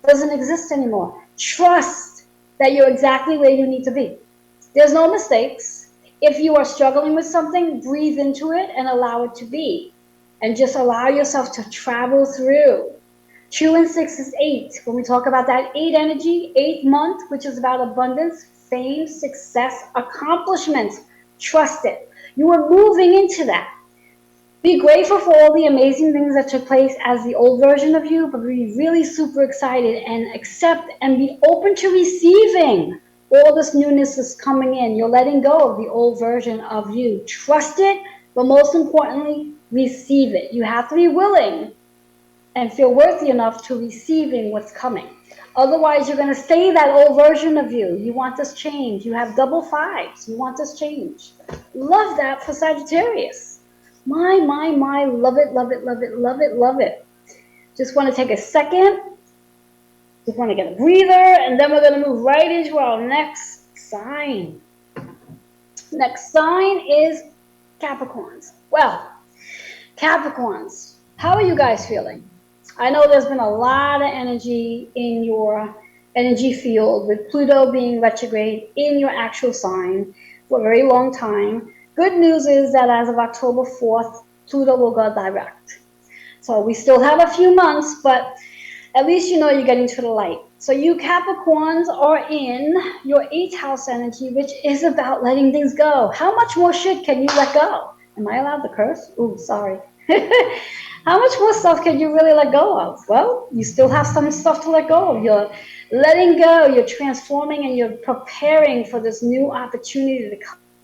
Doesn't exist anymore. Trust that you're exactly where you need to be. There's no mistakes. If you are struggling with something, breathe into it and allow it to be. And just allow yourself to travel through. 2 and 6 is 8. When we talk about that 8 energy, 8 month, which is about abundance, fame, success, accomplishments, trust it. You are moving into that. Be grateful for all the amazing things that took place as the old version of you, but be really super excited and accept and be open to receiving all this newness is coming in. You're letting go of the old version of you. Trust it, but most importantly, receive it. You have to be willing and feel worthy enough to receiving what's coming. Otherwise, you're going to stay that old version of you. You want this change. You have double 5s. You want this change. Love that for Sagittarius. My, love it, love it, love it, love it, love it. Just want to take a second. Just want to get a breather, and then we're going to move right into our next sign. Next sign is Capricorns. Well, Capricorns, how are you guys feeling? I know there's been a lot of energy in your energy field with Pluto being retrograde in your actual sign for a very long time. Good news is that as of October 4th, Pluto will go direct. So we still have a few months, but at least you know you're getting to the light. So you Capricorns are in your 8th house energy, which is about letting things go. How much more shit can you let go? Am I allowed to curse? Ooh, sorry. How much more stuff can you really let go of? Well, you still have some stuff to let go of. You're letting go, you're transforming, and you're preparing for this new opportunity to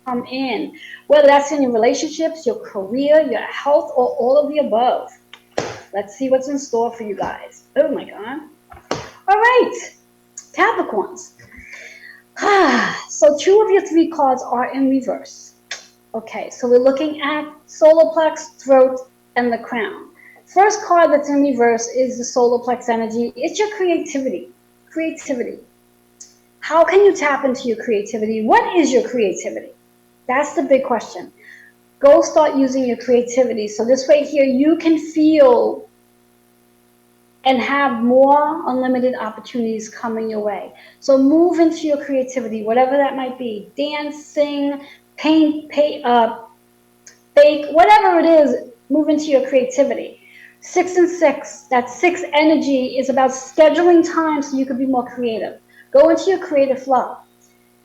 come in. Whether that's in your relationships, your career, your health, or all of the above. Let's see what's in store for you guys. Oh my God. All right, Capricorns. So 2 of your 3 cards are in reverse. Okay, so we're looking at solar plex, throat, and the crown. First card that's in reverse is the solar plex energy. It's your creativity. Creativity. How can you tap into your creativity? What is your creativity? That's the big question. Go start using your creativity. So this way here, you can feel and have more unlimited opportunities coming your way. So move into your creativity, whatever that might be. Dance, sing, paint, bake, whatever it is, move into your creativity. 6 and 6, that 6 energy is about scheduling time so you can be more creative. Go into your creative flow.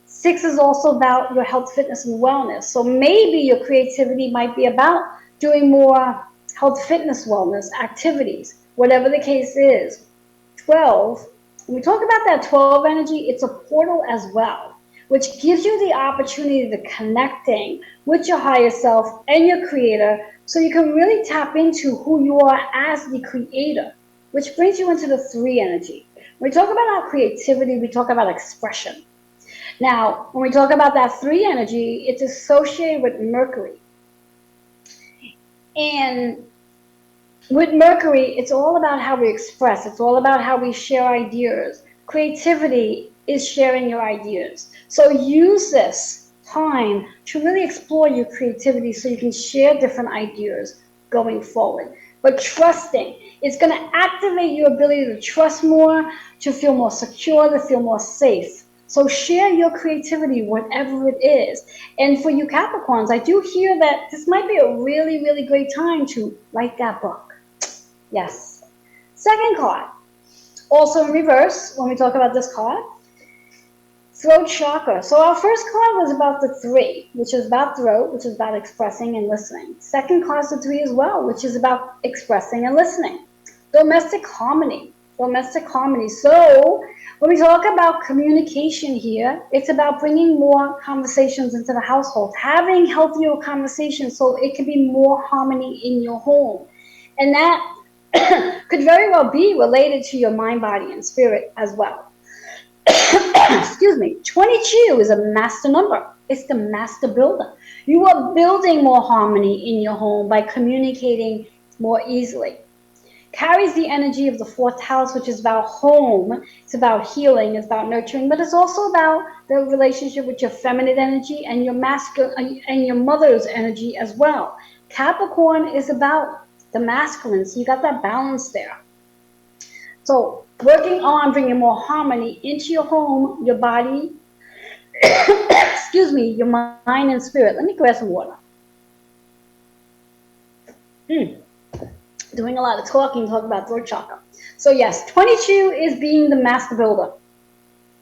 6 is also about your health, fitness, and wellness. So maybe your creativity might be about doing more health, fitness, wellness activities, whatever the case is. 12, when we talk about that 12 energy, it's a portal as well, which gives you the opportunity to connecting with your higher self and your creator so you can really tap into who you are as the creator, which brings you into the 3 energy. When we talk about our creativity, we talk about expression. Now, when we talk about that 3 energy, it's associated with Mercury. And with Mercury, it's all about how we express. It's all about how we share ideas. Creativity is sharing your ideas. So use this time to really explore your creativity so you can share different ideas going forward. But trusting, it's going to activate your ability to trust more, to feel more secure, to feel more safe. So share your creativity, whatever it is. And for you Capricorns, I do hear that this might be a really, really great time to write that book. Yes. Second card, also in reverse, when we talk about this card, throat chakra. So our first card was about the 3, which is about throat, which is about expressing and listening. Second card is the 3 as well, which is about expressing and listening. Domestic harmony. Domestic harmony. So when we talk about communication here, it's about bringing more conversations into the household, having healthier conversations so it can be more harmony in your home. And that could very well be related to your mind, body, and spirit as well. Excuse me. 22 is a master number. It's the master builder. You are building more harmony in your home by communicating more easily. Carries the energy of the 4th house, which is about home. It's about healing. It's about nurturing, but it's also about the relationship with your feminine energy and your masculine and your mother's energy as well. Capricorn is about the masculine, so you got that balance there. So working on bringing more harmony into your home, your body, excuse me, your mind and spirit. Let me grab some water. Doing a lot of talking about throat chakra. So yes, 22 is being the master builder.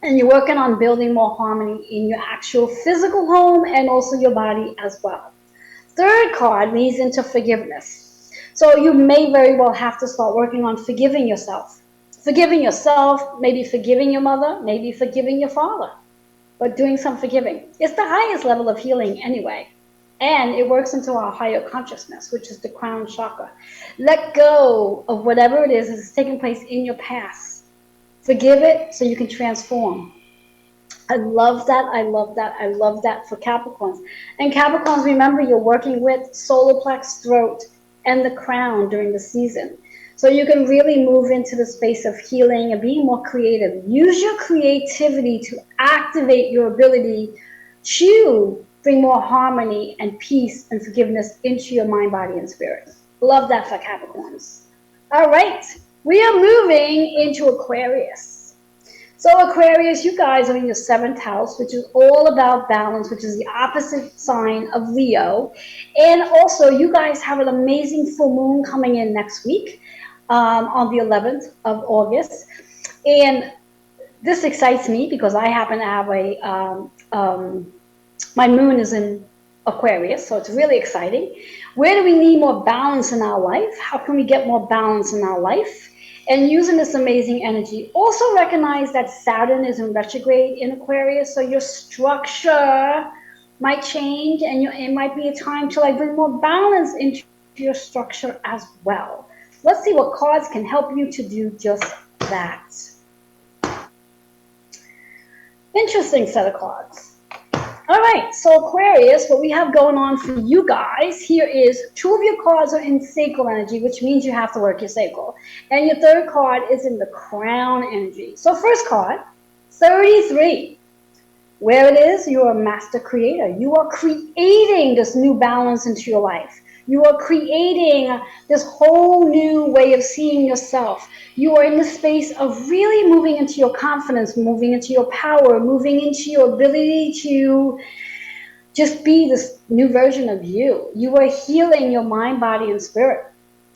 And you're working on building more harmony in your actual physical home and also your body as well. Third card leads into forgiveness. So you may very well have to start working on forgiving yourself. Forgiving yourself, maybe forgiving your mother, maybe forgiving your father. But doing some forgiving. It's the highest level of healing anyway. And it works into our higher consciousness, which is the crown chakra. Let go of whatever it is taking place in your past. Forgive it so you can transform. I love that. I love that. I love that for Capricorns. And Capricorns, remember, you're working with solar plex, throat, and the crown during the season. So you can really move into the space of healing and being more creative. Use your creativity to activate your ability to bring more harmony and peace and forgiveness into your mind, body, and spirit. Love that for Capricorns. All right, we are moving into Aquarius. So Aquarius, you guys are in your 7th house, which is all about balance, which is the opposite sign of Leo. And also, you guys have an amazing full moon coming in next week on the 11th of August. And this excites me because I happen to have my moon is in Aquarius, so it's really exciting. Where do we need more balance in our life? How can we get more balance in our life? And using this amazing energy, also recognize that Saturn is in retrograde in Aquarius, so your structure might change, and it might be a time to bring more balance into your structure as well. Let's see what cards can help you to do just that. Interesting set of cards. All right, so Aquarius, what we have going on for you guys here is 2 of your cards are in sacral energy, which means you have to work your sacral. And your 3rd card is in the crown energy. So first card, 33. Where it is, you're a master creator. You are creating this new balance into your life. You are creating this whole new way of seeing yourself. You are in the space of really moving into your confidence, moving into your power, moving into your ability to just be this new version of you. You are healing your mind, body, and spirit.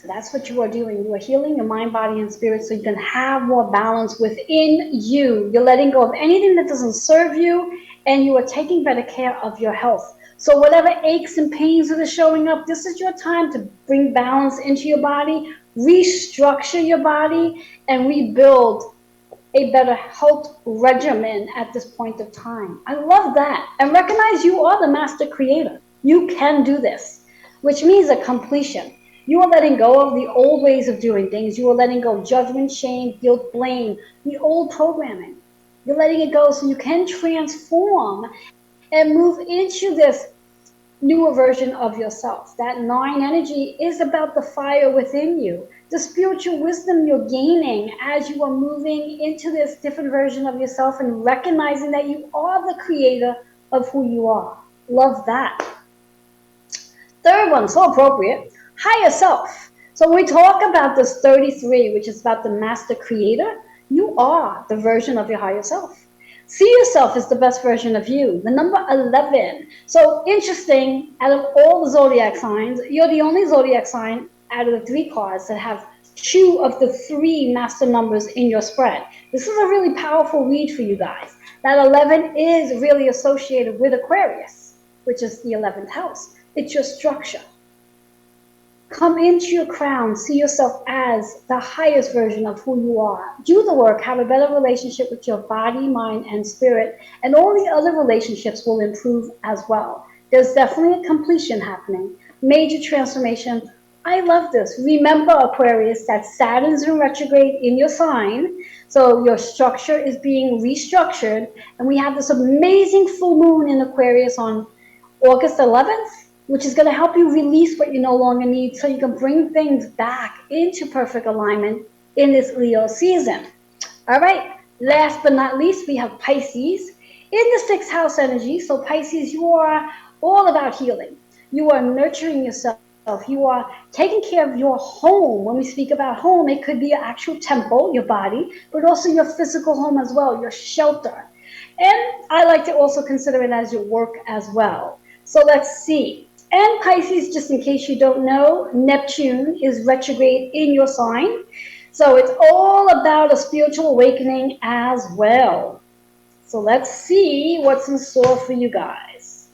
That's what you are doing. You are healing your mind, body, and spirit so you can have more balance within you. You're letting go of anything that doesn't serve you, and you are taking better care of your health. So whatever aches and pains that are showing up, this is your time to bring balance into your body, restructure your body, and rebuild a better health regimen at this point of time. I love that. And recognize you are the master creator. You can do this, which means a completion. You are letting go of the old ways of doing things. You are letting go of judgment, shame, guilt, blame, the old programming. You're letting it go so you can transform and move into this newer version of yourself. That 9 energy is about the fire within you, the spiritual wisdom you're gaining as you are moving into this different version of yourself and recognizing that you are the creator of who you are. Love that. Third one, so appropriate, higher self. So when we talk about this 33, which is about the master creator, you are the version of your higher self. See yourself as the best version of you. The number 11. So interesting, out of all the zodiac signs, you're the only zodiac sign out of the 3 cards that have 2 of the 3 master numbers in your spread. This is a really powerful read for you guys. That 11 is really associated with Aquarius, which is the 11th house. It's your structure. Come into your crown, see yourself as the highest version of who you are. Do the work, have a better relationship with your body, mind, and spirit, and all the other relationships will improve as well. There's definitely a completion happening, major transformation. I love this. Remember, Aquarius, that Saturn's in retrograde in your sign, so your structure is being restructured, and we have this amazing full moon in Aquarius on August 11th, which is going to help you release what you no longer need so you can bring things back into perfect alignment in this Leo season. All right, last but not least, we have Pisces in the 6th house energy. So Pisces, you are all about healing. You are nurturing yourself. You are taking care of your home. When we speak about home, it could be your actual temple, your body, but also your physical home as well, your shelter. And I like to also consider it as your work as well. So let's see. And Pisces, just in case you don't know, Neptune is retrograde in your sign. So it's all about a spiritual awakening as well. So let's see what's in store for you guys.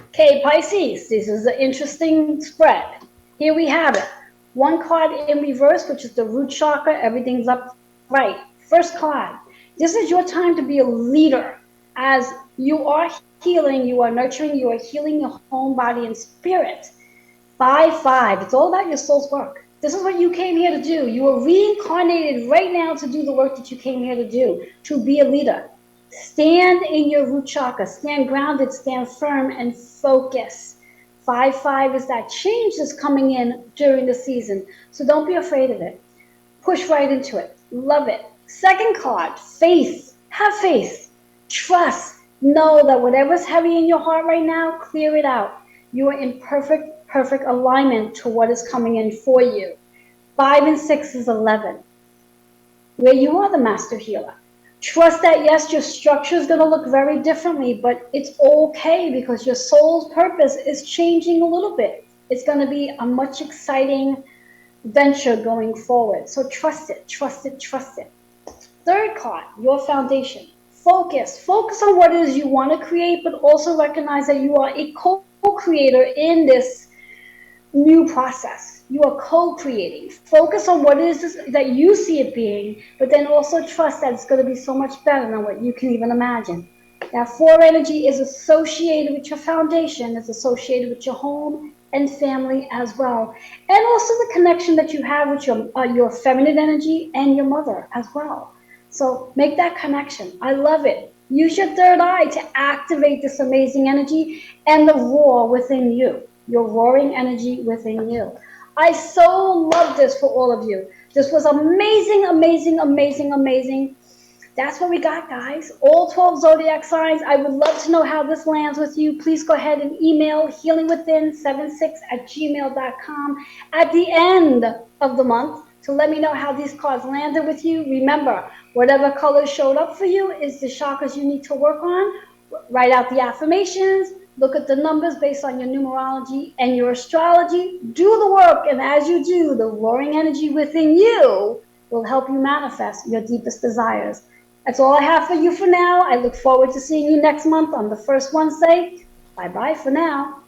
Okay, Pisces, this is an interesting spread. Here we have it. 1 card in reverse, which is the root chakra. Everything's up right. First card. This is your time to be a leader as you are healing, you are nurturing, you are healing your home, body, and spirit. 5-5, it's all about your soul's work. This is what you came here to do. You are reincarnated right now to do the work that you came here to do, to be a leader. Stand in your root chakra, stand grounded, stand firm, and focus. 5-5 is that change that's coming in during the season. So don't be afraid of it. Push right into it. Love it. Second card, faith. Have faith. Trust. Know that whatever's heavy in your heart right now, clear it out. You are in perfect alignment to what is coming in for you. 5 and 6 is 11, where you are the master healer. Trust that, yes, your structure is going to look very differently, but it's okay because your soul's purpose is changing a little bit. It's going to be a much exciting venture going forward. So trust it, trust it, trust it. Third card, your foundation. Focus on what it is you want to create, but also recognize that you are a co-creator in this new process. You are co-creating. Focus on what it is that you see it being, but then also trust that it's going to be so much better than what you can even imagine. That 4 energy is associated with your foundation, it's associated with your home and family as well, and also the connection that you have with your feminine energy and your mother as well. So make that connection. I love it. Use your third eye to activate this amazing energy and the roar within you, your roaring energy within you. I so love this for all of you. This was amazing, amazing, amazing, amazing. That's what we got, guys. All 12 zodiac signs. I would love to know how this lands with you. Please go ahead and email healingwithin76@gmail.com at the end of the month to let me know how these cards landed with you. Remember, whatever color showed up for you is the chakras you need to work on. Write out the affirmations, look at the numbers based on your numerology and your astrology. Do the work, and as you do, the roaring energy within you will help you manifest your deepest desires. That's all I have for you for now. I look forward to seeing you next month on the first Wednesday. Bye-bye for now.